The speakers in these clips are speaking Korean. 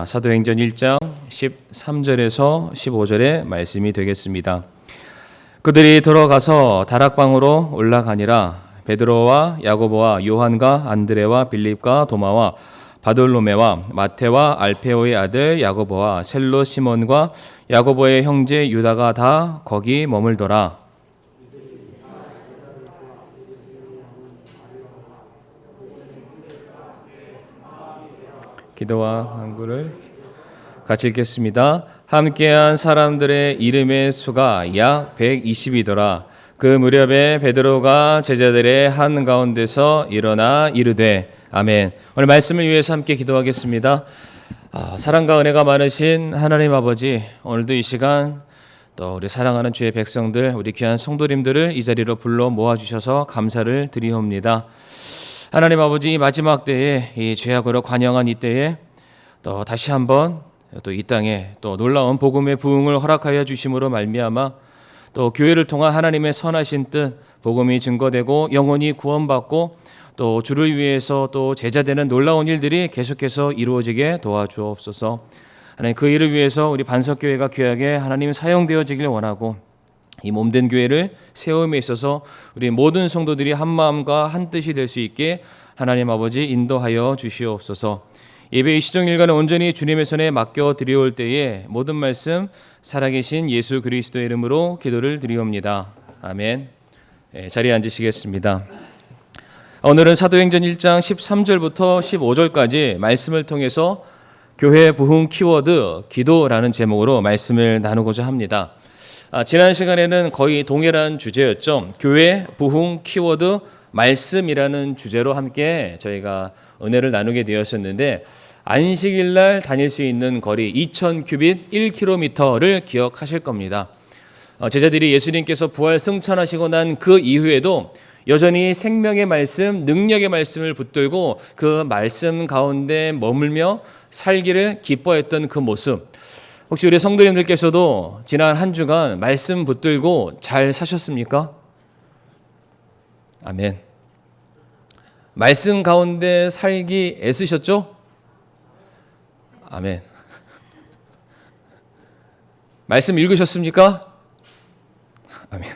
사도행전 1장 13절에서 15절의 말씀이 되겠습니다. 그들이 들어가서 다락방으로 올라가니라. 베드로와 야고보와 요한과 안드레와 빌립과 도마와 바돌로메와 마테와 알페오의 아들 야고보와 셀로 시몬과 야고보의 형제 유다가 다 거기 머물더라. 기도와 간구를 같이 읽겠습니다. 함께한 사람들의 이름의 수가 약 120이더라. 그 무렵에 베드로가 제자들의 한가운데서 일어나 이르되 아멘. 오늘 말씀을 위해서 함께 기도하겠습니다. 사랑과 은혜가 많으신 하나님 아버지, 오늘도 이 시간 또 우리 사랑하는 주의 백성들, 우리 귀한 성도님들을 이 자리로 불러 모아주셔서 감사를 드리옵니다. 하나님 아버지, 이 마지막 때에 이 죄악으로 관영한 이 때에 또 다시 한번 또 이 땅에 또 놀라운 복음의 부흥을 허락하여 주심으로 말미암아 또 교회를 통한 하나님의 선하신 뜻, 복음이 증거되고 영혼이 구원받고 또 주를 위해서 또 제자되는 놀라운 일들이 계속해서 이루어지게 도와주옵소서. 하나님, 그 일을 위해서 우리 반석교회가 귀하게 하나님 사용되어지길 원하고 이 몸된 교회를 세움에 있어서 우리 모든 성도들이 한 마음과 한 뜻이 될 수 있게 하나님 아버지 인도하여 주시옵소서. 예배의 시종일관을 온전히 주님의 손에 맡겨 드리올 때에 모든 말씀 살아계신 예수 그리스도의 이름으로 기도를 드리옵니다. 아멘. 자리에 앉으시겠습니다. 오늘은 사도행전 1장 13절부터 15절까지 말씀을 통해서 교회 부흥 키워드 기도라는 제목으로 말씀을 나누고자 합니다. 지난 시간에는 거의 동일한 주제였죠. 교회 부흥 키워드 말씀이라는 주제로 함께 저희가 은혜를 나누게 되었었는데, 안식일 날 다닐 수 있는 거리 2000규빗 1km를 기억하실 겁니다. 제자들이 예수님께서 부활 승천하시고 난 그 이후에도 여전히 생명의 말씀, 능력의 말씀을 붙들고 그 말씀 가운데 머물며 살기를 기뻐했던 그 모습, 혹시 우리 성도님들께서도 지난 한 주간 말씀 붙들고 잘 사셨습니까? 아멘. 말씀 가운데 살기 애쓰셨죠? 아멘. 말씀 읽으셨습니까? 아멘.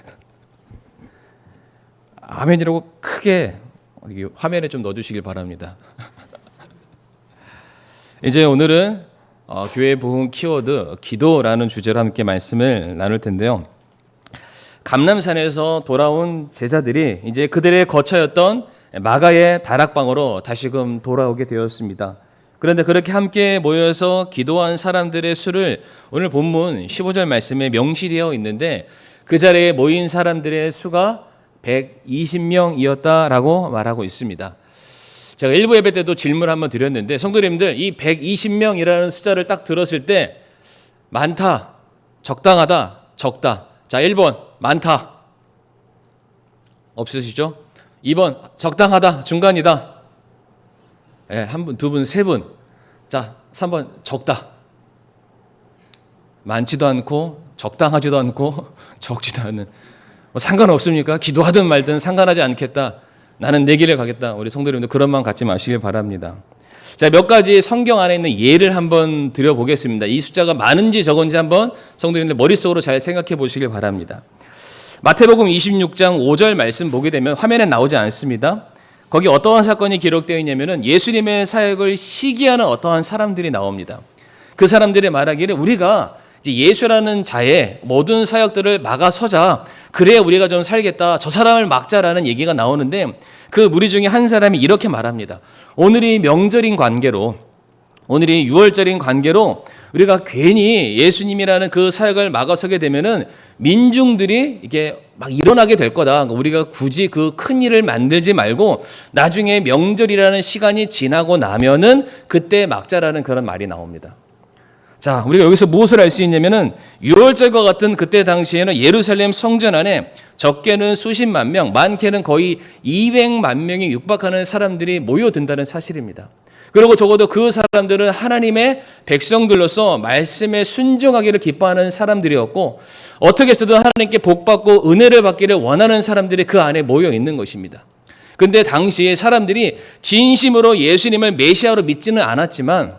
아멘이라고 크게 화면에 좀 넣어주시길 바랍니다. 이제 오늘은 교회 부흥 키워드 기도라는 주제로 함께 말씀을 나눌 텐데요. 감람산에서 돌아온 제자들이 이제 그들의 거처였던 마가의 다락방으로 다시금 돌아오게 되었습니다. 그런데 그렇게 함께 모여서 기도한 사람들의 수를 오늘 본문 15절 말씀에 명시되어 있는데, 그 자리에 모인 사람들의 수가 120명이었다라고 말하고 있습니다. 제가 일부 예배 때도 질문을 한번 드렸는데, 성도님들 이 120명이라는 숫자를 딱 들었을 때 많다, 적당하다, 적다. 자, 1번 많다. 없으시죠? 2번 적당하다, 중간이다. 한 분, 두 분, 세 분. 자, 3번 적다. 많지도 않고 적당하지도 않고 적지도 않은. 상관없습니까? 기도하든 말든 상관하지 않겠다. 나는 내 길을 가겠다. 우리 성도님들 그런 마음 갖지 마시길 바랍니다. 자, 몇 가지 성경 안에 있는 예를 한번 드려보겠습니다. 이 숫자가 많은지 적은지 한번 성도님들 머릿속으로 잘 생각해 보시길 바랍니다. 마태복음 26장 5절 말씀 보게 되면 화면에 나오지 않습니다. 거기 어떠한 사건이 기록되어 있냐면은 예수님의 사역을 시기하는 어떠한 사람들이 나옵니다. 그 사람들이 말하기를 우리가 이제 예수라는 자의 모든 사역들을 막아서자, 그래야 우리가 좀 살겠다, 저 사람을 막자라는 얘기가 나오는데, 그 무리 중에 한 사람이 이렇게 말합니다. 오늘이 명절인 관계로, 오늘이 6월절인 관계로 우리가 괜히 예수님이라는 그 사역을 막아서게 되면은 민중들이 이게 막 일어나게 될 거다. 우리가 굳이 그 큰 일을 만들지 말고 나중에 명절이라는 시간이 지나고 나면은 그때 막자라는 그런 말이 나옵니다. 자, 우리가 여기서 무엇을 알 수 있냐면은 6월절과 같은 그때 당시에는 예루살렘 성전 안에 적게는 수십만 명, 많게는 거의 200만 명이 육박하는 사람들이 모여든다는 사실입니다. 그리고 적어도 그 사람들은 하나님의 백성들로서 말씀에 순종하기를 기뻐하는 사람들이었고 어떻게 해서든 하나님께 복받고 은혜를 받기를 원하는 사람들이 그 안에 모여 있는 것입니다. 근데 당시에 사람들이 진심으로 예수님을 메시아로 믿지는 않았지만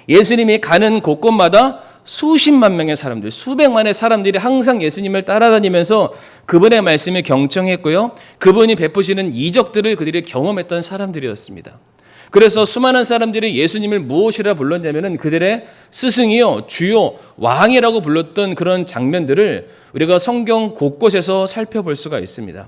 예수님이 가는 곳곳마다 수십만 명의 사람들, 수백만의 사람들이 항상 예수님을 따라다니면서 그분의 말씀에 경청했고요. 그분이 베푸시는 이적들을 그들이 경험했던 사람들이었습니다. 그래서 수많은 사람들이 예수님을 무엇이라 불렀냐면은 그들의 스승이요, 주요, 왕이라고 불렀던 그런 장면들을 우리가 성경 곳곳에서 살펴볼 수가 있습니다.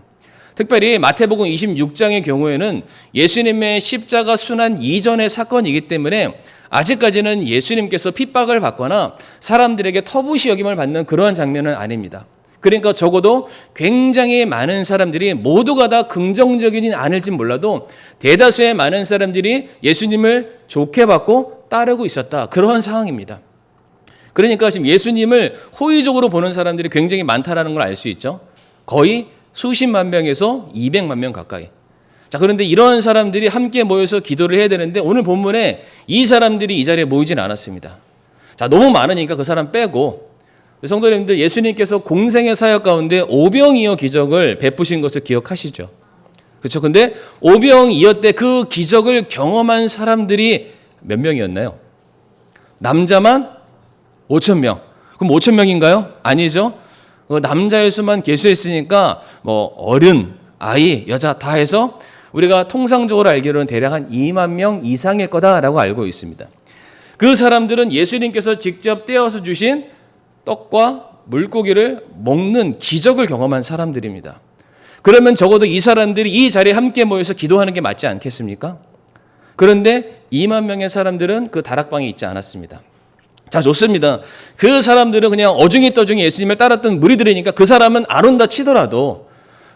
특별히 마태복음 26장의 경우에는 예수님의 십자가 순환 이전의 사건이기 때문에 아직까지는 예수님께서 핍박을 받거나 사람들에게 터부시 여김을 받는 그러한 장면은 아닙니다. 그러니까 적어도 굉장히 많은 사람들이 모두가 다 긍정적이진 않을지 몰라도 대다수의 많은 사람들이 예수님을 좋게 받고 따르고 있었다. 그러한 상황입니다. 그러니까 지금 예수님을 호의적으로 보는 사람들이 굉장히 많다라는 걸 알 수 있죠. 거의 수십만 명에서 200만 명 가까이. 자, 그런데 이런 사람들이 함께 모여서 기도를 해야 되는데 오늘 본문에 이 사람들이 이 자리에 모이진 않았습니다. 자, 너무 많으니까 그 사람 빼고 성도님들, 예수님께서 공생의 사역 가운데 오병이어 기적을 베푸신 것을 기억하시죠? 그렇죠? 근데 오병이어 때 그 기적을 경험한 사람들이 몇 명이었나요? 남자만 5천 명. 그럼 5천 명인가요? 아니죠. 남자의 수만 계수했으니까 뭐 어른, 아이, 여자 다 해서 우리가 통상적으로 알기로는 대략 한 2만 명 이상일 거다라고 알고 있습니다. 그 사람들은 예수님께서 직접 떼어서 주신 떡과 물고기를 먹는 기적을 경험한 사람들입니다. 그러면 적어도 이 사람들이 이 자리에 함께 모여서 기도하는 게 맞지 않겠습니까? 그런데 2만 명의 사람들은 그 다락방에 있지 않았습니다. 자, 좋습니다. 그 사람들은 그냥 어중이 떠중이 예수님을 따랐던 무리들이니까 그 사람은 안 온다 치더라도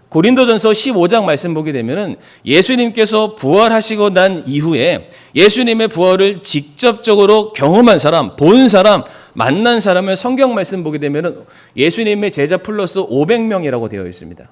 고린도전서 15장 말씀 보게 되면은 예수님께서 부활하시고 난 이후에 예수님의 부활을 직접적으로 경험한 사람, 본 사람, 만난 사람을 성경 말씀 보게 되면은 예수님의 제자 플러스 500명이라고 되어 있습니다.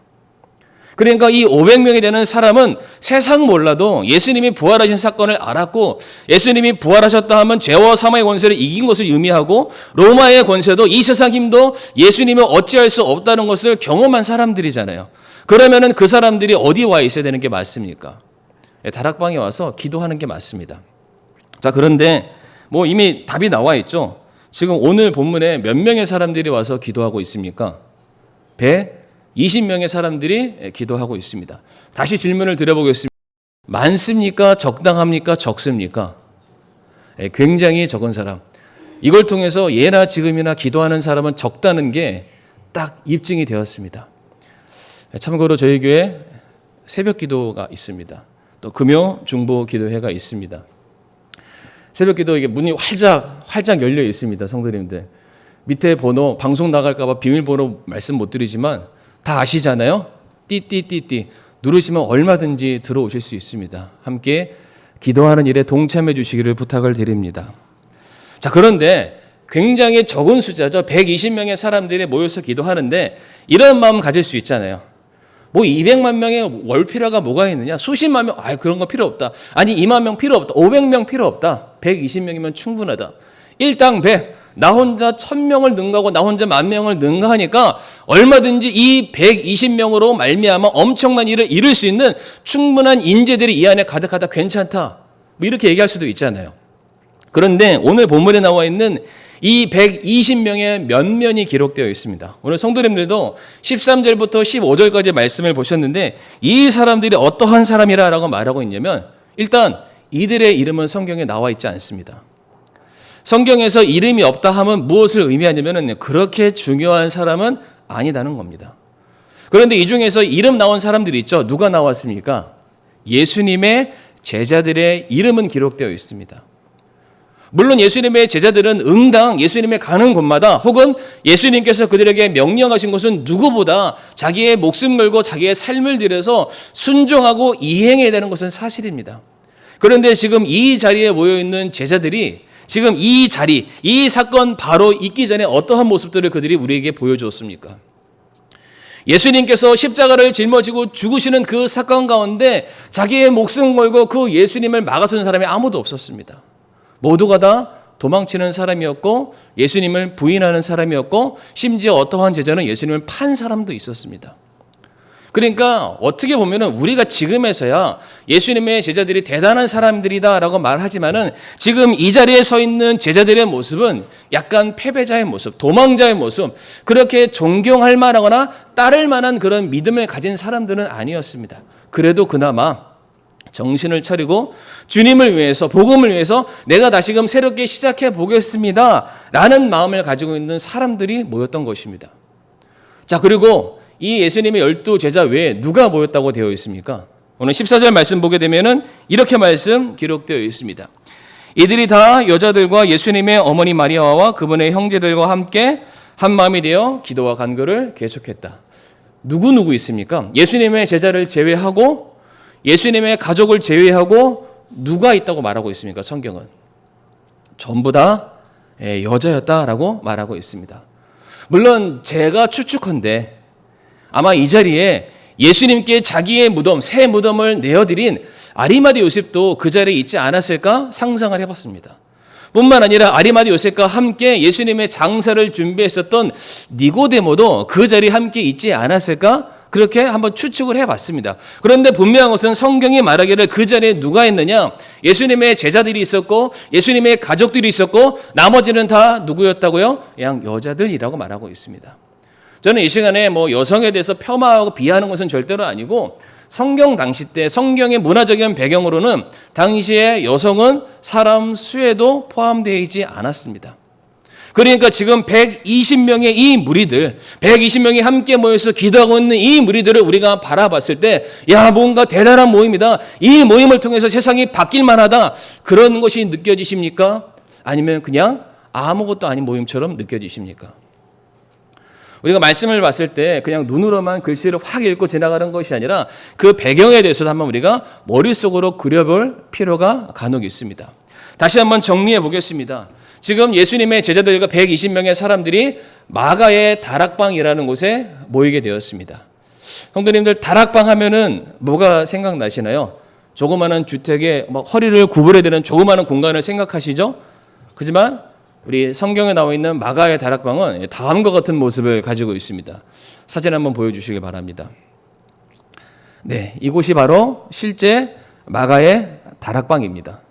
그러니까 이 500명이 되는 사람은 세상 몰라도 예수님이 부활하신 사건을 알았고 예수님이 부활하셨다 하면 죄와 사망의 권세를 이긴 것을 의미하고 로마의 권세도 이 세상 힘도 예수님을 어찌할 수 없다는 것을 경험한 사람들이잖아요. 그러면은 그 사람들이 어디 와 있어야 되는 게 맞습니까? 다락방에 와서 기도하는 게 맞습니다. 자, 그런데 뭐 이미 답이 나와 있죠. 지금 오늘 본문에 몇 명의 사람들이 와서 기도하고 있습니까? 120명의 사람들이 기도하고 있습니다. 다시 질문을 드려보겠습니다. 많습니까? 적당합니까? 적습니까? 굉장히 적은 사람. 이걸 통해서 예나 지금이나 기도하는 사람은 적다는 게 딱 입증이 되었습니다. 참고로 저희 교회 새벽 기도가 있습니다. 또 금요 중보 기도회가 있습니다. 새벽 기도 이게 문이 활짝 열려 있습니다. 성도님들. 밑에 번호 방송 나갈까 봐 비밀번호 말씀 못 드리지만 다 아시잖아요. 띠띠띠띠 누르시면 얼마든지 들어오실 수 있습니다. 함께 기도하는 일에 동참해 주시기를 부탁을 드립니다. 자, 그런데 굉장히 적은 숫자죠. 120명의 사람들이 모여서 기도하는데 이런 마음 가질 수 있잖아요. 뭐 200만 명의 월필화가 뭐가 있느냐? 수십만 명, 그런 거 필요 없다. 아니 2만 명 필요 없다. 500명 필요 없다. 120명이면 충분하다. 일당 100. 나 혼자 1000명을 능가하고 나 혼자 10,000명을 능가하니까 얼마든지 이 120명으로 말미암아 엄청난 일을 이룰 수 있는 충분한 인재들이 이 안에 가득하다. 괜찮다. 뭐 이렇게 얘기할 수도 있잖아요. 그런데 오늘 본문에 나와 있는 이 120명의 면면이 기록되어 있습니다. 오늘 성도님들도 13절부터 15절까지 말씀을 보셨는데 이 사람들이 어떠한 사람이라고 말하고 있냐면 일단 이들의 이름은 성경에 나와 있지 않습니다. 성경에서 이름이 없다 하면 무엇을 의미하냐면 그렇게 중요한 사람은 아니다는 겁니다. 그런데 이 중에서 이름 나온 사람들이 있죠. 누가 나왔습니까? 예수님의 제자들의 이름은 기록되어 있습니다. 물론 예수님의 제자들은 응당 예수님의 가는 곳마다 혹은 예수님께서 그들에게 명령하신 것은 누구보다 자기의 목숨 걸고 자기의 삶을 들여서 순종하고 이행해야 되는 것은 사실입니다. 그런데 지금 이 자리에 모여있는 제자들이 지금 이 자리, 이 사건 바로 있기 전에 어떠한 모습들을 그들이 우리에게 보여주었습니까? 예수님께서 십자가를 짊어지고 죽으시는 그 사건 가운데 자기의 목숨 걸고 그 예수님을 막아서는 사람이 아무도 없었습니다. 모두가 다 도망치는 사람이었고 예수님을 부인하는 사람이었고 심지어 어떠한 제자는 예수님을 판 사람도 있었습니다. 그러니까 어떻게 보면은 우리가 지금에서야 예수님의 제자들이 대단한 사람들이다라고 말하지만은 지금 이 자리에 서 있는 제자들의 모습은 약간 패배자의 모습, 도망자의 모습, 그렇게 존경할 만하거나 따를 만한 그런 믿음을 가진 사람들은 아니었습니다. 그래도 그나마 정신을 차리고 주님을 위해서, 복음을 위해서 내가 다시금 새롭게 시작해 보겠습니다 라는 마음을 가지고 있는 사람들이 모였던 것입니다. 자, 그리고 이 예수님의 12 제자 외에 누가 모였다고 되어 있습니까? 오늘 14절 말씀 보게 되면은 이렇게 말씀 기록되어 있습니다. 이들이 다 여자들과 예수님의 어머니 마리아와 그분의 형제들과 함께 한 마음이 되어 기도와 간구를 계속했다. 누구 있습니까? 예수님의 제자를 제외하고 예수님의 가족을 제외하고 누가 있다고 말하고 있습니까? 성경은 전부 다 여자였다라고 말하고 있습니다. 물론 제가 추측컨대 아마 이 자리에 예수님께 자기의 무덤, 새 무덤을 내어드린 아리마대 요셉도 그 자리에 있지 않았을까 상상을 해봤습니다. 뿐만 아니라 아리마대 요셉과 함께 예수님의 장사를 준비했었던 니고데모도 그 자리에 함께 있지 않았을까 그렇게 한번 추측을 해봤습니다. 그런데 분명한 것은 성경이 말하기를 그 자리에 누가 있느냐? 예수님의 제자들이 있었고 예수님의 가족들이 있었고 나머지는 다 누구였다고요? 그냥 여자들이라고 말하고 있습니다. 저는 이 시간에 여성에 대해서 폄하하고 비하하는 것은 절대로 아니고 성경 당시 때 성경의 문화적인 배경으로는 당시에 여성은 사람 수에도 포함되어 있지 않았습니다. 그러니까 지금 120명의 이 무리들, 120명이 함께 모여서 기도하고 있는 이 무리들을 우리가 바라봤을 때 뭔가 대단한 모임이다. 이 모임을 통해서 세상이 바뀔 만하다. 그런 것이 느껴지십니까? 아니면 그냥 아무것도 아닌 모임처럼 느껴지십니까? 우리가 말씀을 봤을 때 그냥 눈으로만 글씨를 확 읽고 지나가는 것이 아니라 그 배경에 대해서도 한번 우리가 머릿속으로 그려볼 필요가 간혹 있습니다. 다시 한번 정리해 보겠습니다. 지금 예수님의 제자들과 120명의 사람들이 마가의 다락방이라는 곳에 모이게 되었습니다. 성도님들, 다락방 하면은 뭐가 생각나시나요? 조그마한 주택에 허리를 구부려야 되는 조그마한 공간을 생각하시죠? 하지만 우리 성경에 나와 있는 마가의 다락방은 다음과 같은 모습을 가지고 있습니다. 사진 한번 보여주시기 바랍니다. 네, 이곳이 바로 실제 마가의 다락방입니다.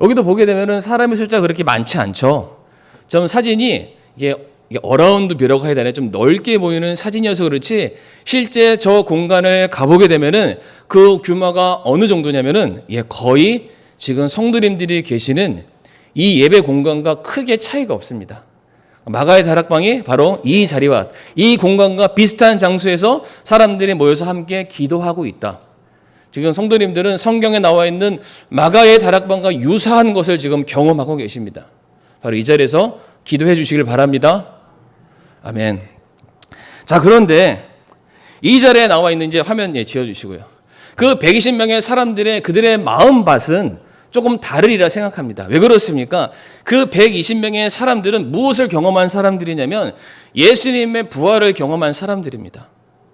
여기도 보게 되면은 사람의 숫자가 그렇게 많지 않죠. 좀 사진이 이게 어라운드 뷰라고 해야 되나, 좀 넓게 보이는 사진이어서 그렇지 실제 저 공간을 가보게 되면은 그 규모가 어느 정도냐면은 거의 지금 성도님들이 계시는 이 예배 공간과 크게 차이가 없습니다. 마가의 다락방이 바로 이 자리와 이 공간과 비슷한 장소에서 사람들이 모여서 함께 기도하고 있다. 지금 성도님들은 성경에 나와 있는 마가의 다락방과 유사한 것을 지금 경험하고 계십니다. 바로 이 자리에서 기도해 주시길 바랍니다. 아멘. 자, 그런데 이 자리에 나와 있는 이제 화면 지어주시고요. 그 120명의 사람들의 그들의 마음밭은 조금 다르리라 생각합니다. 왜 그렇습니까? 그 120명의 사람들은 무엇을 경험한 사람들이냐면 예수님의 부활을 경험한 사람들입니다.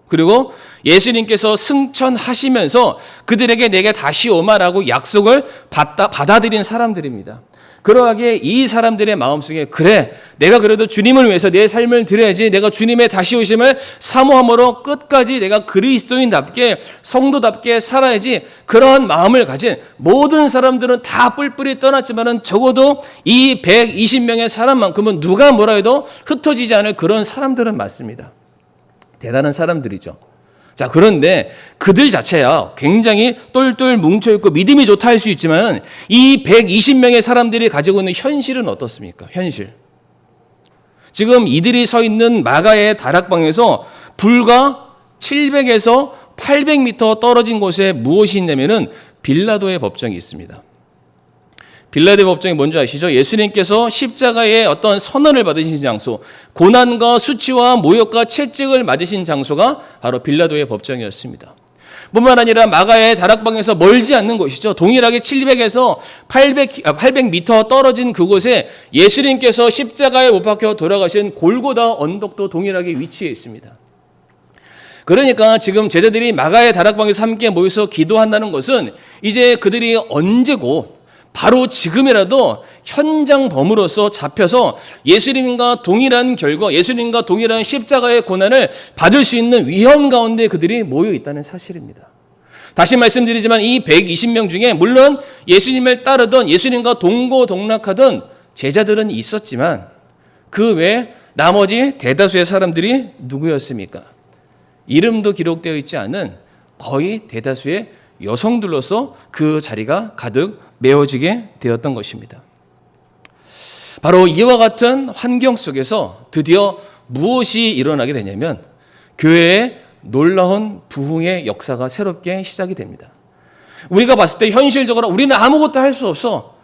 그리고 예수님께서 승천하시면서 그들에게 내게 다시 오마라고 약속을 받아들인 사람들입니다. 그러하기에 이 사람들의 마음속에 그래, 내가 그래도 주님을 위해서 내 삶을 드려야지, 내가 주님의 다시 오심을 사모함으로 끝까지 내가 그리스도인답게 성도답게 살아야지, 그러한 마음을 가진 모든 사람들은 다 뿔뿔이 떠났지만은 적어도 이 120명의 사람만큼은 누가 뭐라 해도 흩어지지 않을 그런 사람들은 맞습니다. 대단한 사람들이죠. 자, 그런데 그들 자체야 굉장히 똘똘 뭉쳐있고 믿음이 좋다 할 수 있지만 이 120명의 사람들이 가지고 있는 현실은 어떻습니까? 현실. 지금 이들이 서 있는 마가의 다락방에서 불과 700에서 800m 떨어진 곳에 무엇이 있냐면은 빌라도의 법정이 있습니다. 빌라도의 법정이 뭔지 아시죠? 예수님께서 십자가의 어떤 선언을 받으신 장소, 고난과 수치와 모욕과 채찍을 맞으신 장소가 바로 빌라도의 법정이었습니다. 뿐만 아니라 마가의 다락방에서 멀지 않는 곳이죠. 동일하게 700에서 800m 떨어진 그곳에 예수님께서 십자가에 못 박혀 돌아가신 골고다 언덕도 동일하게 위치해 있습니다. 그러니까 지금 제자들이 마가의 다락방에서 함께 모여서 기도한다는 것은 이제 그들이 언제고 바로 지금이라도 현장범으로서 잡혀서 예수님과 동일한 결과, 예수님과 동일한 십자가의 고난을 받을 수 있는 위험 가운데 그들이 모여 있다는 사실입니다. 다시 말씀드리지만 이 120명 중에 물론 예수님을 따르던 예수님과 동고동락하던 제자들은 있었지만 그 외에 나머지 대다수의 사람들이 누구였습니까? 이름도 기록되어 있지 않은 거의 대다수의 여성들로서 그 자리가 가득 메워지게 되었던 것입니다. 바로 이와 같은 환경 속에서 드디어 무엇이 일어나게 되냐면 교회의 놀라운 부흥의 역사가 새롭게 시작이 됩니다. 우리가 봤을 때 현실적으로 우리는 아무것도 할 수 없어.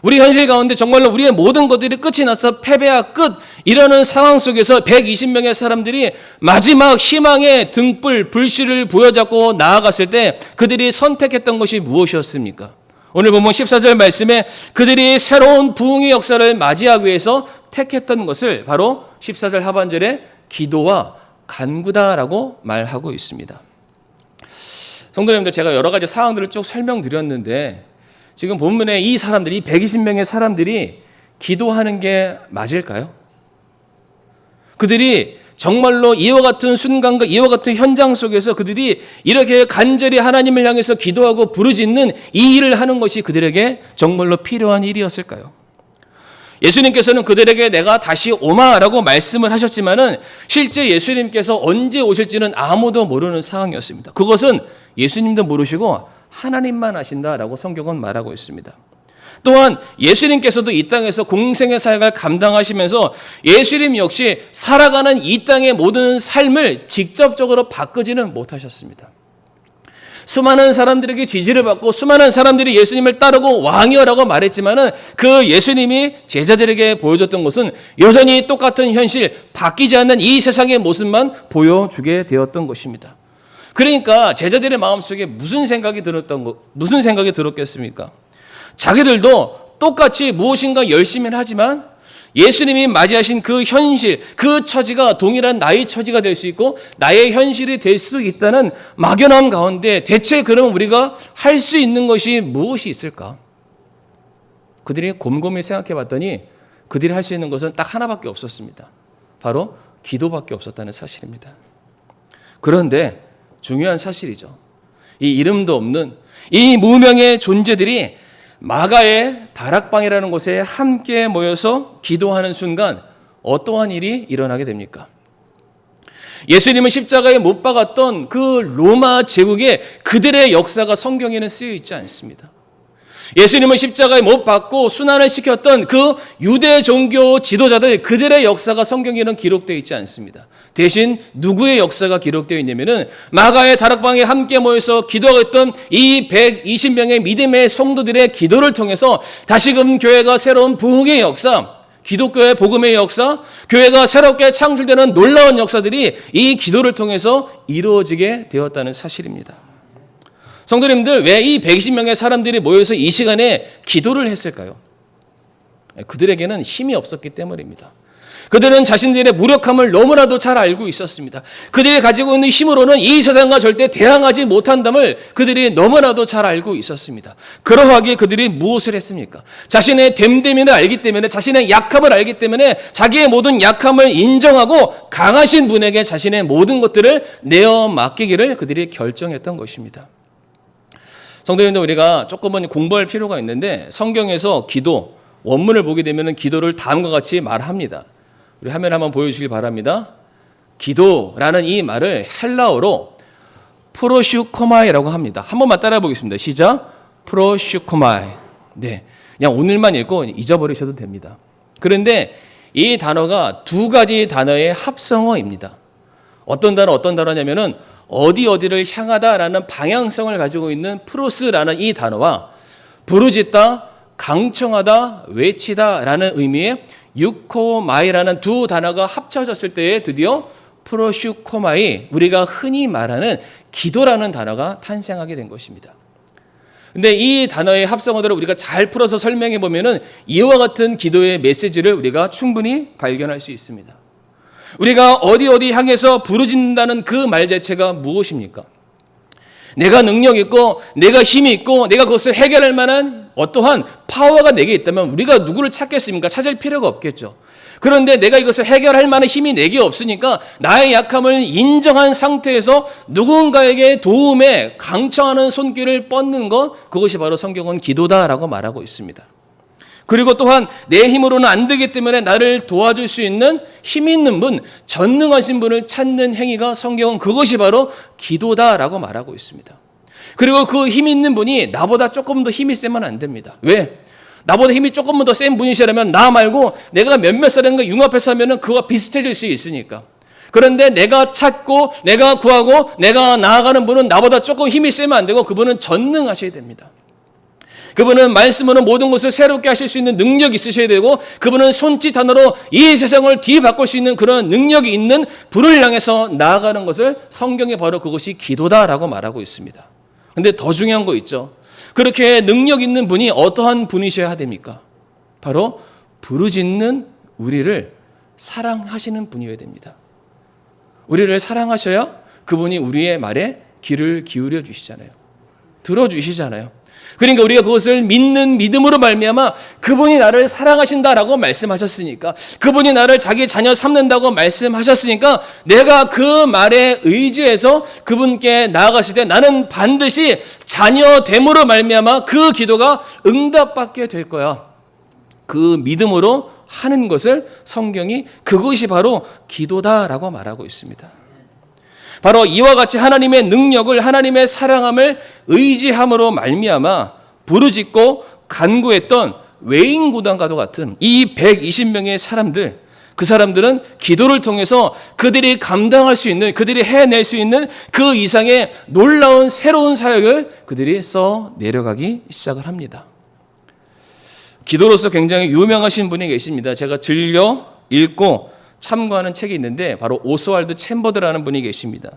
우리 현실 가운데 정말로 우리의 모든 것들이 끝이 나서 패배야 끝 이러는 상황 속에서 120명의 사람들이 마지막 희망의 등불 불씨를 부여잡고 나아갔을 때 그들이 선택했던 것이 무엇이었습니까? 오늘 본문 14절 말씀에 그들이 새로운 부흥의 역사를 맞이하기 위해서 택했던 것을 바로 14절 하반절에 기도와 간구다라고 말하고 있습니다. 성도님들, 제가 여러 가지 사항들을 쭉 설명드렸는데 지금 본문에 이 사람들이 120명의 사람들이 기도하는 게 맞을까요? 그들이 정말로 이와 같은 순간과 이와 같은 현장 속에서 그들이 이렇게 간절히 하나님을 향해서 기도하고 부르짖는 이 일을 하는 것이 그들에게 정말로 필요한 일이었을까요? 예수님께서는 그들에게 내가 다시 오마라고 말씀을 하셨지만은 실제 예수님께서 언제 오실지는 아무도 모르는 상황이었습니다. 그것은 예수님도 모르시고 하나님만 아신다라고 성경은 말하고 있습니다. 또한 예수님께서도 이 땅에서 공생의 사역을 감당하시면서 예수님 역시 살아가는 이 땅의 모든 삶을 직접적으로 바꾸지는 못하셨습니다. 수많은 사람들에게 지지를 받고 수많은 사람들이 예수님을 따르고 왕이여라고 말했지만은 그 예수님이 제자들에게 보여줬던 것은 여전히 똑같은 현실, 바뀌지 않는 이 세상의 모습만 보여주게 되었던 것입니다. 그러니까 제자들의 마음속에 무슨 생각이 들었겠습니까? 자기들도 똑같이 무엇인가 열심히 하지만 예수님이 맞이하신 그 현실, 그 처지가 동일한 나의 처지가 될 수 있고 나의 현실이 될 수 있다는 막연함 가운데 대체 그럼 우리가 할 수 있는 것이 무엇이 있을까? 그들이 곰곰이 생각해 봤더니 그들이 할 수 있는 것은 딱 하나밖에 없었습니다. 바로 기도밖에 없었다는 사실입니다. 그런데 중요한 사실이죠. 이 이름도 없는 이 무명의 존재들이 마가의 다락방이라는 곳에 함께 모여서 기도하는 순간 어떠한 일이 일어나게 됩니까? 예수님은 십자가에 못 박았던 그 로마 제국의 그들의 역사가 성경에는 쓰여 있지 않습니다. 예수님은 십자가에 못 박고 순환을 시켰던 그 유대 종교 지도자들 그들의 역사가 성경에는 기록되어 있지 않습니다. 대신 누구의 역사가 기록되어 있냐면은 마가의 다락방에 함께 모여서 기도하고 있던 이 120명의 믿음의 성도들의 기도를 통해서 다시금 교회가 새로운 부흥의 역사, 기독교의 복음의 역사, 교회가 새롭게 창출되는 놀라운 역사들이 이 기도를 통해서 이루어지게 되었다는 사실입니다. 성도님들, 왜 이 120명의 사람들이 모여서 이 시간에 기도를 했을까요? 그들에게는 힘이 없었기 때문입니다. 그들은 자신들의 무력함을 너무나도 잘 알고 있었습니다. 그들이 가지고 있는 힘으로는 이 세상과 절대 대항하지 못한담을 그들이 너무나도 잘 알고 있었습니다. 그러하기에 그들이 무엇을 했습니까? 자신의 됨됨이를 알기 때문에, 자신의 약함을 알기 때문에 자기의 모든 약함을 인정하고 강하신 분에게 자신의 모든 것들을 내어 맡기기를 그들이 결정했던 것입니다. 성도님들, 우리가 조금은 공부할 필요가 있는데 성경에서 기도, 원문을 보게 되면 기도를 다음과 같이 말합니다. 우리 화면 한번 보여주시기 바랍니다. 기도라는 이 말을 헬라어로 프로슈코마이라고 합니다. 한 번만 따라해 보겠습니다. 시작. 프로슈코마이. 네, 그냥 오늘만 읽고 잊어버리셔도 됩니다. 그런데 이 단어가 두 가지 단어의 합성어입니다. 어떤 단어냐면은 어디를 향하다라는 방향성을 가지고 있는 프로스라는 이 단어와 부르짖다, 강청하다, 외치다라는 의미의 유코마이라는 두 단어가 합쳐졌을 때에 드디어 프로슈코마이, 우리가 흔히 말하는 기도라는 단어가 탄생하게 된 것입니다. 근데 이 단어의 합성어들을 우리가 잘 풀어서 설명해 보면은 이와 같은 기도의 메시지를 우리가 충분히 발견할 수 있습니다. 우리가 어디 향해서 부르짖는다는 그 말 자체가 무엇입니까? 내가 능력 있고 내가 힘이 있고 내가 그것을 해결할 만한 어떠한 파워가 내게 있다면 우리가 누구를 찾겠습니까? 찾을 필요가 없겠죠. 그런데 내가 이것을 해결할 만한 힘이 내게 없으니까 나의 약함을 인정한 상태에서 누군가에게 도움에 강청하는 손길을 뻗는 것, 그것이 바로 성경은 기도다라고 말하고 있습니다. 그리고 또한 내 힘으로는 안 되기 때문에 나를 도와줄 수 있는 힘 있는 분, 전능하신 분을 찾는 행위가 성경은 그것이 바로 기도다라고 말하고 있습니다. 그리고 그 힘 있는 분이 나보다 조금 더 힘이 세면 안 됩니다. 왜? 나보다 힘이 조금만 더 센 분이시라면 나 말고 내가 몇몇 사람과 융합해서 하면 그와 비슷해질 수 있으니까. 그런데 내가 찾고 내가 구하고 내가 나아가는 분은 나보다 조금 힘이 세면 안 되고 그분은 전능하셔야 됩니다. 그분은 말씀으로 모든 것을 새롭게 하실 수 있는 능력이 있으셔야 되고 그분은 손짓 하나로 이 세상을 뒤바꿀 수 있는 그런 능력이 있는 분을 향해서 나아가는 것을 성경에 바로 그것이 기도다라고 말하고 있습니다. 그런데 더 중요한 거 있죠. 그렇게 능력 있는 분이 어떠한 분이셔야 됩니까? 바로 부르짖는 우리를 사랑하시는 분이어야 됩니다. 우리를 사랑하셔야 그분이 우리의 말에 귀를 기울여 주시잖아요. 들어주시잖아요. 그러니까 우리가 그것을 믿는 믿음으로 말미암아 그분이 나를 사랑하신다라고 말씀하셨으니까, 그분이 나를 자기 자녀 삼는다고 말씀하셨으니까 내가 그 말에 의지해서 그분께 나아갔을 때 나는 반드시 자녀됨으로 말미암아 그 기도가 응답받게 될 거야. 그 믿음으로 하는 것을 성경이 그것이 바로 기도다라고 말하고 있습니다. 바로 이와 같이 하나님의 능력을, 하나님의 사랑함을 의지함으로 말미암아 부르짖고 간구했던 외인구단과도 같은 이 120명의 사람들, 그 사람들은 기도를 통해서 그들이 감당할 수 있는, 그들이 해낼 수 있는 그 이상의 놀라운 새로운 사역을 그들이 써 내려가기 시작을 합니다. 기도로서 굉장히 유명하신 분이 계십니다. 제가 즐겨 읽고 참고하는 책이 있는데 바로 오스왈드 챔버드라는 분이 계십니다.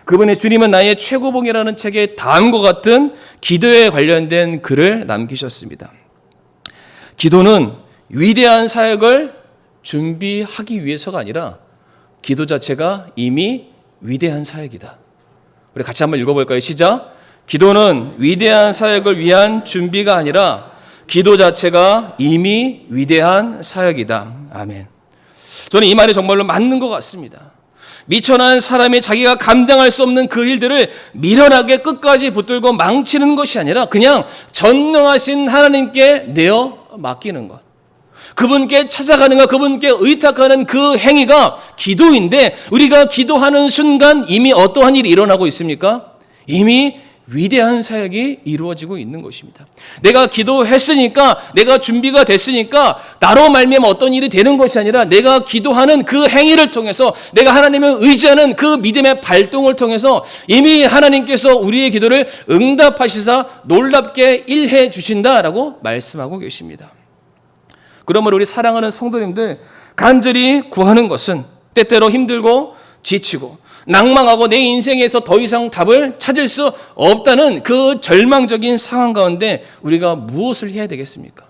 그분의 주님은 나의 최고봉이라는 책에 다음과 같은 기도에 관련된 글을 남기셨습니다. 기도는 위대한 사역을 준비하기 위해서가 아니라 기도 자체가 이미 위대한 사역이다. 우리 같이 한번 읽어볼까요? 시작. 기도는 위대한 사역을 위한 준비가 아니라 기도 자체가 이미 위대한 사역이다. 아멘. 저는 이 말이 정말로 맞는 것 같습니다. 미천한 사람이 자기가 감당할 수 없는 그 일들을 미련하게 끝까지 붙들고 망치는 것이 아니라 그냥 전능하신 하나님께 내어 맡기는 것. 그분께 찾아가는 것, 그분께 의탁하는 그 행위가 기도인데 우리가 기도하는 순간 이미 어떠한 일이 일어나고 있습니까? 이미 위대한 사역이 이루어지고 있는 것입니다. 내가 기도했으니까, 내가 준비가 됐으니까 나로 말미암아 어떤 일이 되는 것이 아니라 내가 기도하는 그 행위를 통해서, 내가 하나님을 의지하는 그 믿음의 발동을 통해서 이미 하나님께서 우리의 기도를 응답하시사 놀랍게 일해 주신다라고 말씀하고 계십니다. 그러므로 우리 사랑하는 성도님들, 간절히 구하는 것은 때때로 힘들고 지치고 낭망하고 내 인생에서 더 이상 답을 찾을 수 없다는 그 절망적인 상황 가운데 우리가 무엇을 해야 되겠습니까?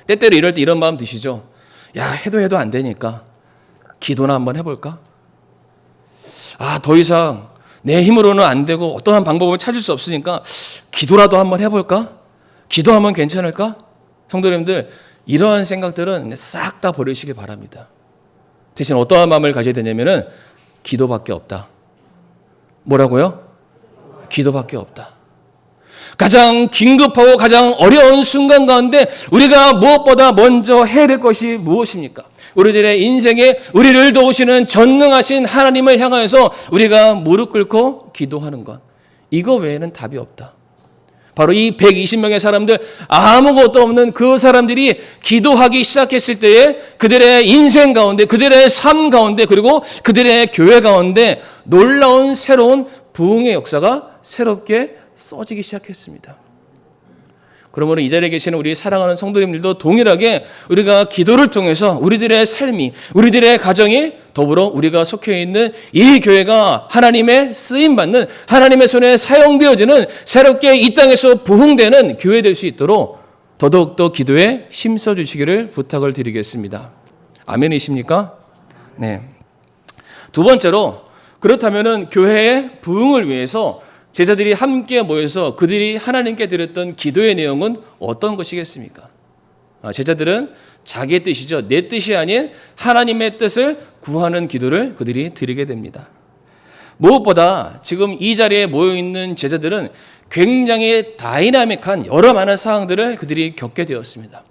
때때로 이럴 때 이런 마음 드시죠? 야, 해도 안 되니까 기도나 한번 해볼까? 더 이상 내 힘으로는 안 되고 어떠한 방법을 찾을 수 없으니까 기도라도 한번 해볼까? 기도하면 괜찮을까? 성도님들, 이러한 생각들은 싹 다 버리시기 바랍니다. 대신 어떠한 마음을 가져야 되냐면은 기도밖에 없다. 뭐라고요? 기도밖에 없다. 가장 긴급하고 가장 어려운 순간 가운데 우리가 무엇보다 먼저 해야 될 것이 무엇입니까? 우리들의 인생에 우리를 도우시는 전능하신 하나님을 향하여서 우리가 무릎 꿇고 기도하는 것. 이거 외에는 답이 없다. 바로 이 120명의 사람들, 아무것도 없는 그 사람들이 기도하기 시작했을 때에 그들의 인생 가운데, 그들의 삶 가운데, 그리고 그들의 교회 가운데 놀라운 새로운 부흥의 역사가 새롭게 써지기 시작했습니다. 그러므로 이 자리에 계시는 우리 사랑하는 성도님들도 동일하게 우리가 기도를 통해서 우리들의 삶이, 우리들의 가정이, 더불어 우리가 속해 있는 이 교회가 하나님의 쓰임받는, 하나님의 손에 사용되어지는, 새롭게 이 땅에서 부흥되는 교회 될 수 있도록 더더욱더 기도에 힘써 주시기를 부탁을 드리겠습니다. 아멘이십니까? 네. 두 번째로, 그렇다면은 교회의 부흥을 위해서 제자들이 함께 모여서 그들이 하나님께 드렸던 기도의 내용은 어떤 것이겠습니까? 제자들은 자기의 뜻이죠. 내 뜻이 아닌 하나님의 뜻을 구하는 기도를 그들이 드리게 됩니다. 무엇보다 지금 이 자리에 모여있는 제자들은 굉장히 다이나믹한 여러 많은 상황들을 그들이 겪게 되었습니다.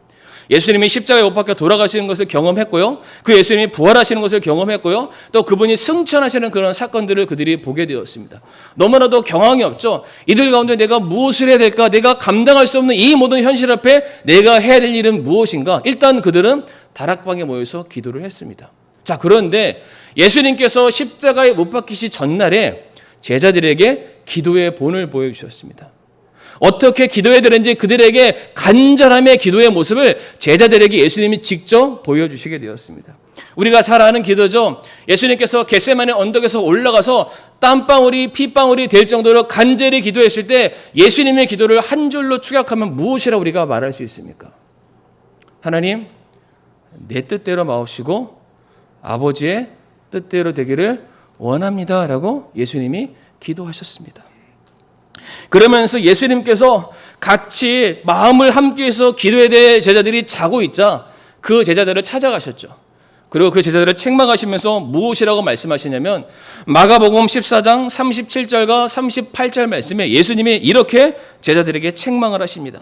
예수님이 십자가에 못 박혀 돌아가시는 것을 경험했고요. 그 예수님이 부활하시는 것을 경험했고요. 또 그분이 승천하시는 그런 사건들을 그들이 보게 되었습니다. 너무나도 경황이 없죠. 이들 가운데 내가 무엇을 해야 될까? 내가 감당할 수 없는 이 모든 현실 앞에 내가 해야 될 일은 무엇인가? 일단 그들은 다락방에 모여서 기도를 했습니다. 자, 그런데 예수님께서 십자가에 못 박히시 전날에 제자들에게 기도의 본을 보여주셨습니다. 어떻게 기도해야 되는지 그들에게 간절함의 기도의 모습을 제자들에게 예수님이 직접 보여주시게 되었습니다. 우리가 잘 아는 기도죠. 예수님께서 겟세마네 언덕에서 올라가서 땀방울이 핏방울이 될 정도로 간절히 기도했을 때 예수님의 기도를 한 줄로 축약하면 무엇이라고 우리가 말할 수 있습니까? 하나님, 내 뜻대로 마옵시고 아버지의 뜻대로 되기를 원합니다 라고 예수님이 기도하셨습니다. 그러면서 예수님께서 같이 마음을 함께해서 기도해야 될 제자들이 자고 있자 그 제자들을 찾아가셨죠. 그리고 그 제자들을 책망하시면서 무엇이라고 말씀하시냐면 마가복음 14장 37절과 38절 말씀에 예수님이 이렇게 제자들에게 책망을 하십니다.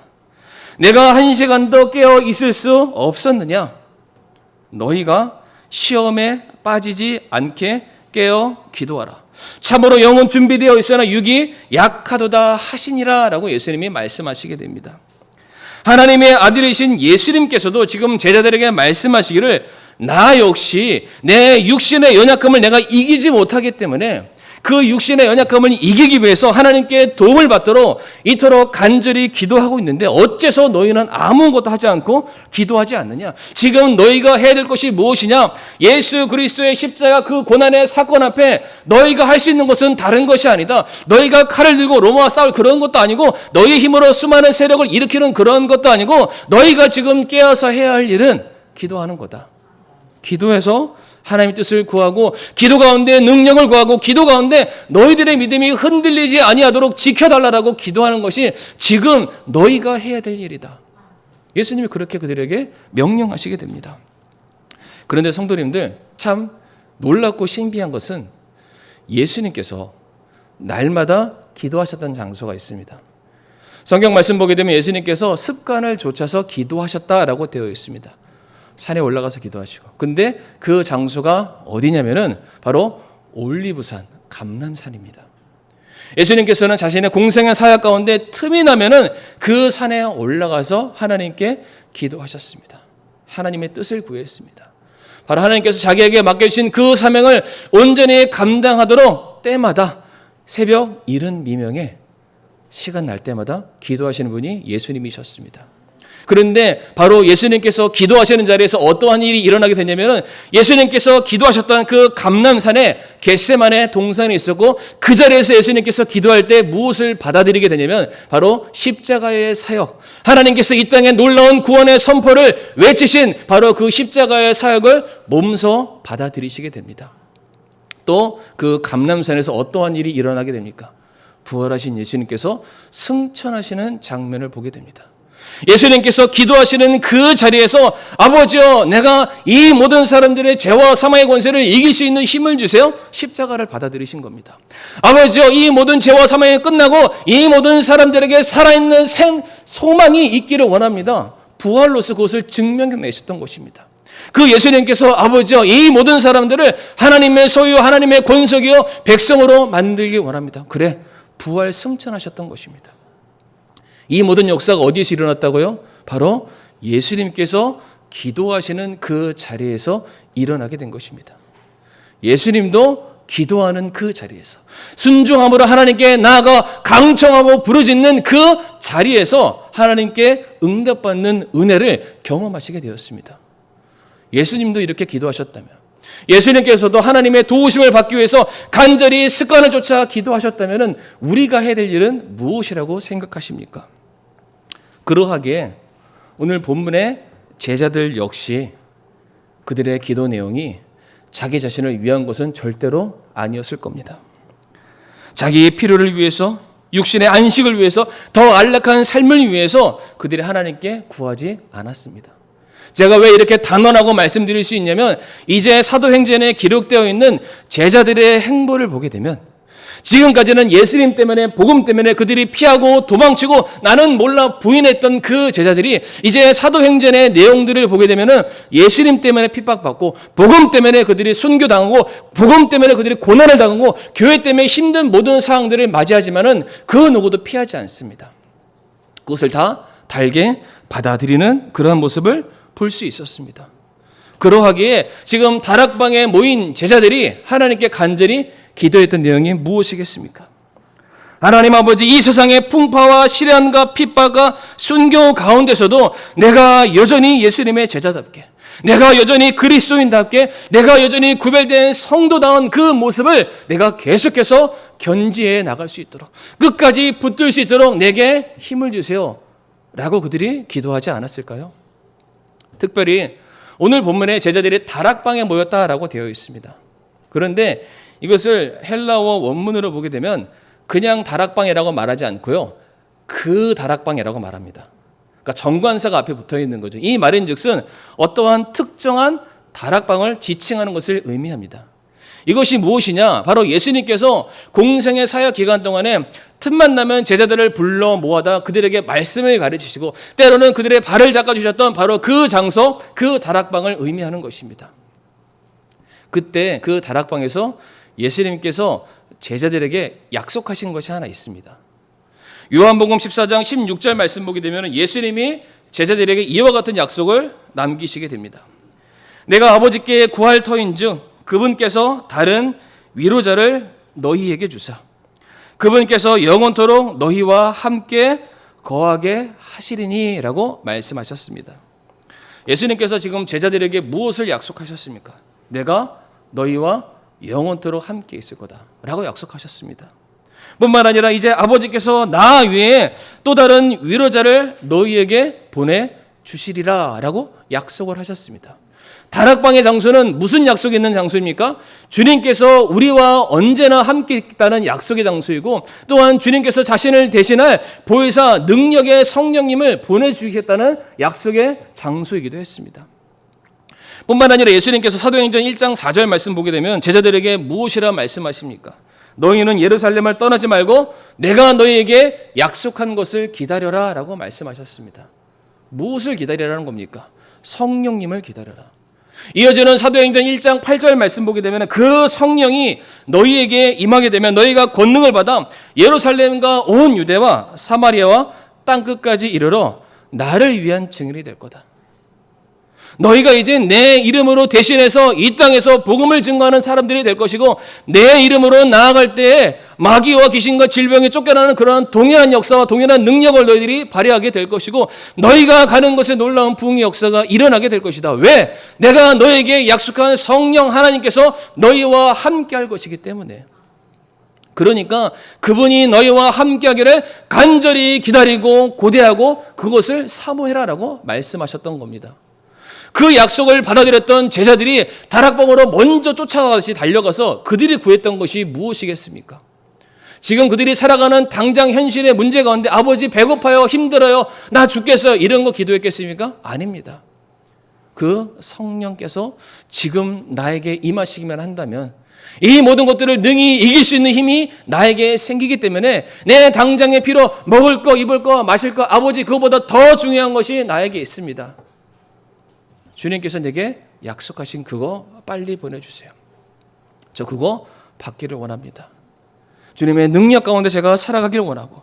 내가 1시간도 깨어 있을 수 없었느냐? 너희가 시험에 빠지지 않게 깨어 기도하라. 참으로 영은 준비되어 있으나 육이 약하도다 하시니라 라고 예수님이 말씀하시게 됩니다. 하나님의 아들이신 예수님께서도 지금 제자들에게 말씀하시기를 나 역시 내 육신의 연약함을 내가 이기지 못하기 때문에 그 육신의 연약함을 이기기 위해서 하나님께 도움을 받도록 이토록 간절히 기도하고 있는데 어째서 너희는 아무것도 하지 않고 기도하지 않느냐? 지금 너희가 해야 될 것이 무엇이냐? 예수 그리스도의 십자가 그 고난의 사건 앞에 너희가 할 수 있는 것은 다른 것이 아니다. 너희가 칼을 들고 로마와 싸울 그런 것도 아니고 너희의 힘으로 수많은 세력을 일으키는 그런 것도 아니고 너희가 지금 깨어서 해야 할 일은 기도하는 거다. 기도해서 하나님의 뜻을 구하고 기도 가운데 능력을 구하고 기도 가운데 너희들의 믿음이 흔들리지 아니하도록 지켜달라고 기도하는 것이 지금 너희가 해야 될 일이다. 예수님이 그렇게 그들에게 명령하시게 됩니다. 그런데 성도님들 참 놀랍고 신비한 것은 예수님께서 날마다 기도하셨던 장소가 있습니다. 성경 말씀 보게 되면 예수님께서 습관을 좇아서 기도하셨다라고 되어 있습니다. 산에 올라가서 기도하시고. 근데 그 장소가 어디냐면은 바로 올리브산, 감람산입니다. 예수님께서는 자신의 공생의 사역 가운데 틈이 나면은 그 산에 올라가서 하나님께 기도하셨습니다. 하나님의 뜻을 구했습니다. 바로 하나님께서 자기에게 맡겨주신 그 사명을 온전히 감당하도록 때마다 새벽 이른 미명에 시간 날 때마다 기도하시는 분이 예수님이셨습니다. 그런데 바로 예수님께서 기도하시는 자리에서 어떠한 일이 일어나게 되냐면은 예수님께서 기도하셨던 그 감람산에 겟세마네 동산이 있었고 그 자리에서 예수님께서 기도할 때 무엇을 받아들이게 되냐면 바로 십자가의 사역, 하나님께서 이 땅에 놀라운 구원의 선포를 외치신 바로 그 십자가의 사역을 몸소 받아들이시게 됩니다. 또 그 감람산에서 어떠한 일이 일어나게 됩니까? 부활하신 예수님께서 승천하시는 장면을 보게 됩니다. 예수님께서 기도하시는 그 자리에서 아버지여 내가 이 모든 사람들의 죄와 사망의 권세를 이길 수 있는 힘을 주세요. 십자가를 받아들이신 겁니다. 아버지여 이 모든 죄와 사망이 끝나고 이 모든 사람들에게 살아있는 소망이 있기를 원합니다. 부활로서 그것을 증명해내셨던 것입니다. 그 예수님께서 아버지여 이 모든 사람들을 하나님의 소유 하나님의 권속이요 백성으로 만들기 원합니다. 그래 부활 승천하셨던 것입니다. 이 모든 역사가 어디에서 일어났다고요? 바로 예수님께서 기도하시는 그 자리에서 일어나게 된 것입니다. 예수님도 기도하는 그 자리에서 순종함으로 하나님께 나아가 강청하고 부르짖는 그 자리에서 하나님께 응답받는 은혜를 경험하시게 되었습니다. 예수님도 이렇게 기도하셨다면 예수님께서도 하나님의 도우심을 받기 위해서 간절히 습관을 쫓아 기도하셨다면 우리가 해야 될 일은 무엇이라고 생각하십니까? 그러하기에 오늘 본문의 제자들 역시 그들의 기도 내용이 자기 자신을 위한 것은 절대로 아니었을 겁니다. 자기의 필요를 위해서, 육신의 안식을 위해서, 더 안락한 삶을 위해서 그들이 하나님께 구하지 않았습니다. 제가 왜 이렇게 단언하고 말씀드릴 수 있냐면, 이제 사도행전에 기록되어 있는 제자들의 행보를 보게 되면, 지금까지는 예수님 때문에, 복음 때문에 그들이 피하고 도망치고 나는 몰라 부인했던 그 제자들이 이제 사도행전의 내용들을 보게 되면은 예수님 때문에 핍박받고, 복음 때문에 그들이 순교당하고, 복음 때문에 그들이 고난을 당하고, 교회 때문에 힘든 모든 상황들을 맞이하지만은 그 누구도 피하지 않습니다. 그것을 다 달게 받아들이는 그런 모습을 볼 수 있었습니다. 그러하기에 지금 다락방에 모인 제자들이 하나님께 간절히 기도했던 내용이 무엇이겠습니까? 하나님 아버지, 이 세상의 풍파와 시련과 핍박과 순교 가운데서도 내가 여전히 예수님의 제자답게, 내가 여전히 그리스도인답게, 내가 여전히 구별된 성도다운 그 모습을 내가 계속해서 견지해 나갈 수 있도록, 끝까지 붙들 수 있도록 내게 힘을 주세요 라고 그들이 기도하지 않았을까요? 특별히 오늘 본문에 제자들이 다락방에 모였다라고 되어 있습니다. 그런데 이것을 헬라어 원문으로 보게 되면 그냥 다락방이라고 말하지 않고요, 그 다락방이라고 말합니다. 그러니까 정관사가 앞에 붙어 있는 거죠. 이 말인즉슨 어떠한 특정한 다락방을 지칭하는 것을 의미합니다. 이것이 무엇이냐? 바로 예수님께서 공생의 사역 기간 동안에 틈만 나면 제자들을 불러 모아다 그들에게 말씀을 가르치시고 때로는 그들의 발을 닦아주셨던 바로 그 장소, 그 다락방을 의미하는 것입니다. 그때 그 다락방에서 예수님께서 제자들에게 약속하신 것이 하나 있습니다. 요한복음 14장 16절 말씀 보게 되면 예수님이 제자들에게 이와 같은 약속을 남기시게 됩니다. 내가 아버지께 구할 터인즉 그분께서 다른 위로자를 너희에게 주사 그분께서 영원토록 너희와 함께 거하게 하시리니 라고 말씀하셨습니다. 예수님께서 지금 제자들에게 무엇을 약속하셨습니까? 내가 너희와 영원토록 함께 있을 거다 라고 약속하셨습니다. 뿐만 아니라 이제 아버지께서 나 외에 또 다른 위로자를 너희에게 보내주시리라 라고 약속을 하셨습니다. 다락방의 장소는 무슨 약속이 있는 장소입니까? 주님께서 우리와 언제나 함께 있다는 약속의 장소이고, 또한 주님께서 자신을 대신할 보혜사 능력의 성령님을 보내주시겠다는 약속의 장소이기도 했습니다. 뿐만 아니라 예수님께서 사도행전 1장 4절 말씀 보게 되면 제자들에게 무엇이라 말씀하십니까? 너희는 예루살렘을 떠나지 말고 내가 너희에게 약속한 것을 기다려라 라고 말씀하셨습니다. 무엇을 기다리라는 겁니까? 성령님을 기다려라. 이어지는 사도행전 1장 8절 말씀 보게 되면 그 성령이 너희에게 임하게 되면 너희가 권능을 받아 예루살렘과 온 유대와 사마리아와 땅끝까지 이르러 나를 위한 증인이 될 거다. 너희가 이제 내 이름으로 대신해서 이 땅에서 복음을 증거하는 사람들이 될 것이고, 내 이름으로 나아갈 때에 마귀와 귀신과 질병에 쫓겨나는 그런 동일한 역사와 동일한 능력을 너희들이 발휘하게 될 것이고, 너희가 가는 곳에 놀라운 부흥의 역사가 일어나게 될 것이다. 왜? 내가 너희에게 약속한 성령 하나님께서 너희와 함께 할 것이기 때문에. 그러니까 그분이 너희와 함께 하기를 간절히 기다리고 고대하고 그것을 사모해라라고 말씀하셨던 겁니다. 그 약속을 받아들였던 제자들이 다락방으로 먼저 쫓아가듯이 달려가서 그들이 구했던 것이 무엇이겠습니까? 지금 그들이 살아가는 당장 현실의 문제 가운데 아버지 배고파요, 힘들어요, 나 죽겠어요 이런 거 기도했겠습니까? 아닙니다. 그 성령께서 지금 나에게 임하시기만 한다면 이 모든 것들을 능히 이길 수 있는 힘이 나에게 생기기 때문에 내 당장의 필요, 먹을 거, 입을 거, 마실 거, 아버지 그거보다 더 중요한 것이 나에게 있습니다. 주님께서 내게 약속하신 그거 빨리 보내주세요. 저 그거 받기를 원합니다. 주님의 능력 가운데 제가 살아가길 원하고,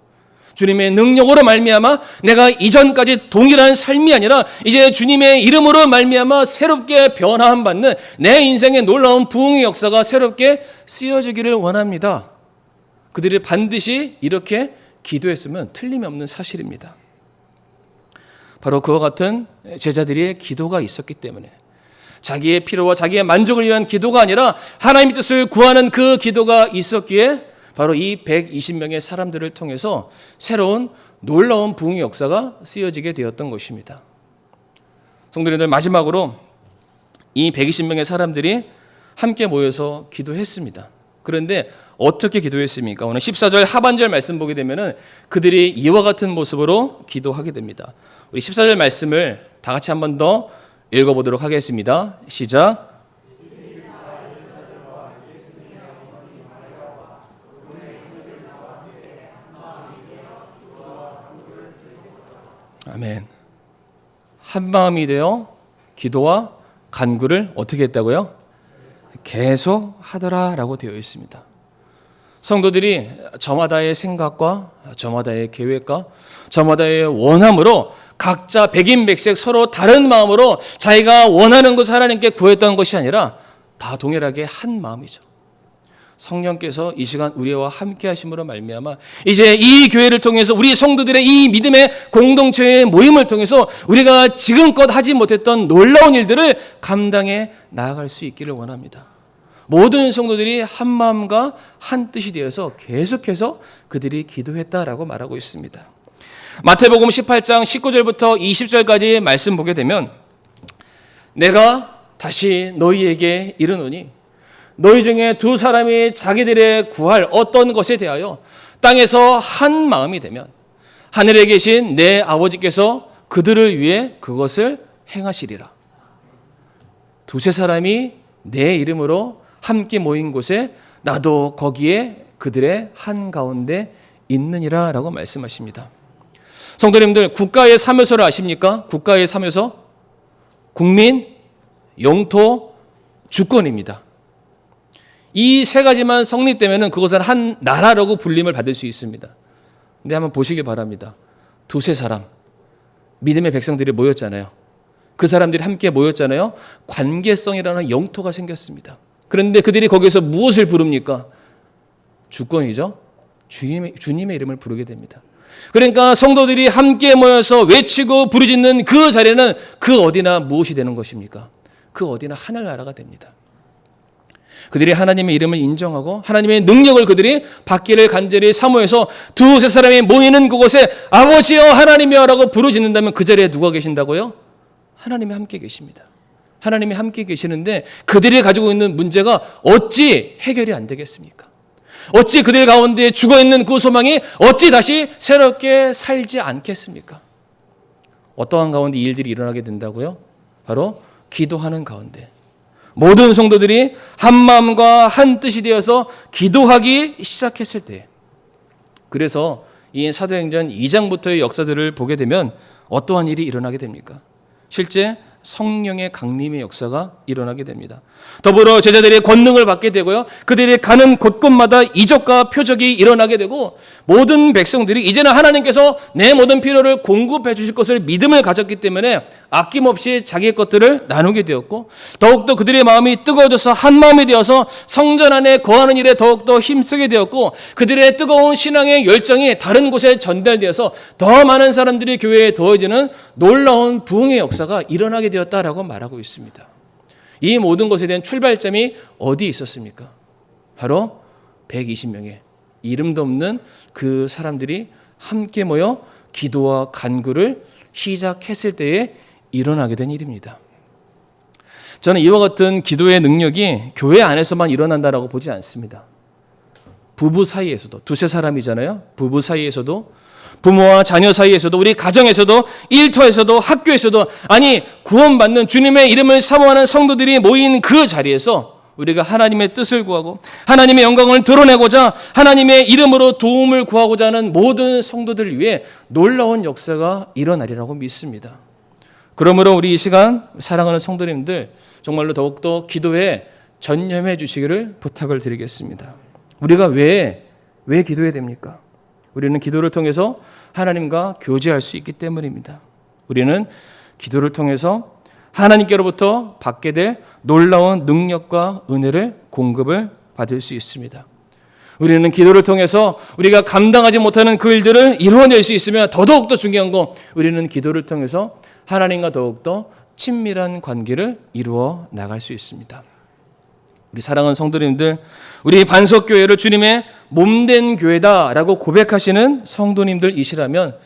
주님의 능력으로 말미암아 내가 이전까지 동일한 삶이 아니라 이제 주님의 이름으로 말미암아 새롭게 변화함 받는 내 인생의 놀라운 부흥의 역사가 새롭게 쓰여지기를 원합니다. 그들이 반드시 이렇게 기도했으면 틀림이 없는 사실입니다. 바로 그와 같은 제자들의 기도가 있었기 때문에, 자기의 필요와 자기의 만족을 위한 기도가 아니라 하나님의 뜻을 구하는 그 기도가 있었기에 바로 이 120명의 사람들을 통해서 새로운 놀라운 부흥의 역사가 쓰여지게 되었던 것입니다. 성도님들, 마지막으로 이 120명의 사람들이 함께 모여서 기도했습니다. 그런데 어떻게 기도했습니까? 오늘 14절 하반절 말씀 보게 되면은 그들이 이와 같은 모습으로 기도하게 됩니다. 우리 14절 말씀을 다 같이 한 번 더 읽어보도록 하겠습니다. 시작. 아멘. 한 마음이 되어 기도와 간구를 어떻게 했다고요? 계속 하더라라고 되어 있습니다. 성도들이 저마다의 생각과 저마다의 계획과 저마다의 원함으로 각자 백인백색 서로 다른 마음으로 자기가 원하는 것을 하나님께 구했던 것이 아니라 다 동일하게 한 마음이죠. 성령께서 이 시간 우리와 함께 하심으로 말미암아 이제 이 교회를 통해서 우리 성도들의 이 믿음의 공동체의 모임을 통해서 우리가 지금껏 하지 못했던 놀라운 일들을 감당해 나아갈 수 있기를 원합니다. 모든 성도들이 한 마음과 한 뜻이 되어서 계속해서 그들이 기도했다라고 말하고 있습니다. 마태복음 18장 19절부터 20절까지 말씀 보게 되면 내가 다시 너희에게 이르노니 너희 중에 두 사람이 자기들의 구할 어떤 것에 대하여 땅에서 한 마음이 되면 하늘에 계신 내 아버지께서 그들을 위해 그것을 행하시리라. 두세 사람이 내 이름으로 함께 모인 곳에 나도 거기에 그들의 한가운데 있느니라 라고 말씀하십니다. 성도님들, 국가의 사묘소를 아십니까? 국가의 사묘소? 국민, 영토, 주권입니다. 이 세 가지만 성립되면 그것은 한 나라라고 불림을 받을 수 있습니다. 근데 한번 보시기 바랍니다. 두세 사람, 믿음의 백성들이 모였잖아요. 그 사람들이 함께 모였잖아요. 관계성이라는 영토가 생겼습니다. 그런데 그들이 거기서 무엇을 부릅니까? 주권이죠. 주님의 이름을 부르게 됩니다. 그러니까 성도들이 함께 모여서 외치고 부르짖는 그 자리는 그 어디나 무엇이 되는 것입니까? 그 어디나 하늘나라가 됩니다. 그들이 하나님의 이름을 인정하고 하나님의 능력을 그들이 받기를 간절히 사모해서 두세 사람이 모이는 그곳에 아버지여 하나님이여 라고 부르짖는다면 그 자리에 누가 계신다고요? 하나님이 함께 계십니다. 하나님이 함께 계시는데 그들이 가지고 있는 문제가 어찌 해결이 안 되겠습니까? 어찌 그들 가운데 죽어있는 그 소망이 어찌 다시 새롭게 살지 않겠습니까? 어떠한 가운데 일들이 일어나게 된다고요? 바로 기도하는 가운데 모든 성도들이 한 마음과 한 뜻이 되어서 기도하기 시작했을 때, 그래서 이 사도행전 2장부터의 역사들을 보게 되면 어떠한 일이 일어나게 됩니까? 실제 성령의 강림의 역사가 일어나게 됩니다. 더불어 제자들의 권능을 받게 되고요. 그들이 가는 곳곳마다 이적과 표적이 일어나게 되고 모든 백성들이 이제는 하나님께서 내 모든 필요를 공급해 주실 것을 믿음을 가졌기 때문에 아낌없이 자기의 것들을 나누게 되었고 더욱더 그들의 마음이 뜨거워져서 한 마음이 되어서 성전 안에 거하는 일에 더욱더 힘쓰게 되었고 그들의 뜨거운 신앙의 열정이 다른 곳에 전달되어서 더 많은 사람들이 교회에 더해지는 놀라운 부흥의 역사가 일어나게 되었다라고 말하고 있습니다. 이 모든 것에 대한 출발점이 어디에 있었습니까? 바로 120명의 이름도 없는 그 사람들이 함께 모여 기도와 간구를 시작했을 때에 일어나게 된 일입니다. 저는 이와 같은 기도의 능력이 교회 안에서만 일어난다라고 보지 않습니다. 부부 사이에서도, 두세 사람이잖아요. 부부 사이에서도, 부모와 자녀 사이에서도, 우리 가정에서도, 일터에서도, 학교에서도, 아니 구원받는 주님의 이름을 사모하는 성도들이 모인 그 자리에서 우리가 하나님의 뜻을 구하고 하나님의 영광을 드러내고자 하나님의 이름으로 도움을 구하고자 하는 모든 성도들을 위해 놀라운 역사가 일어나리라고 믿습니다. 그러므로 우리 이 시간 사랑하는 성도님들 정말로 더욱더 기도에 전념해 주시기를 부탁을 드리겠습니다. 우리가 왜 기도해야 됩니까? 우리는 기도를 통해서 하나님과 교제할 수 있기 때문입니다. 우리는 기도를 통해서 하나님께로부터 받게 될 놀라운 능력과 은혜를 공급을 받을 수 있습니다. 우리는 기도를 통해서 우리가 감당하지 못하는 그 일들을 이루어낼 수 있으며 더더욱더 중요한 건 우리는 기도를 통해서 하나님과 더욱더 친밀한 관계를 이루어 나갈 수 있습니다. 우리 사랑하는 성도님들, 우리 반석교회를 주님의 몸된 교회다라고 고백하시는 성도님들이시라면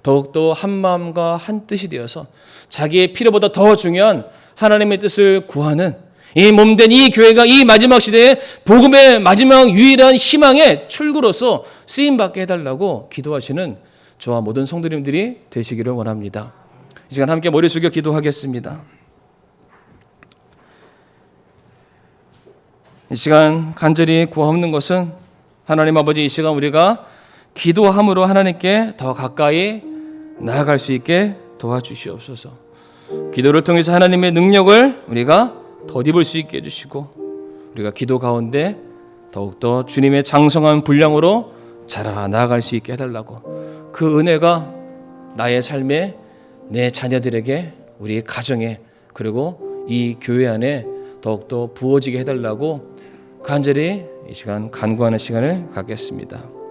더욱더 한 마음과 한 뜻이 되어서 자기의 필요보다 더 중요한 하나님의 뜻을 구하는 이 몸된 이 교회가 이 마지막 시대에 복음의 마지막 유일한 희망의 출구로서 쓰임받게 해달라고 기도하시는 저와 모든 성도님들이 되시기를 원합니다. 이 시간 함께 머리 숙여 기도하겠습니다. 이 시간 간절히 구하옵는 것은 하나님 아버지, 이 시간 우리가 기도함으로 하나님께 더 가까이 나아갈 수 있게 도와주시옵소서. 기도를 통해서 하나님의 능력을 우리가 덧입을 수 있게 해주시고, 우리가 기도 가운데 더욱더 주님의 장성한 분량으로 자라 나아갈 수 있게 해달라고, 그 은혜가 나의 삶에, 내 자녀들에게, 우리 가정에, 그리고 이 교회 안에 더욱더 부어지게 해달라고 간절히 이 시간 간구하는 시간을 갖겠습니다.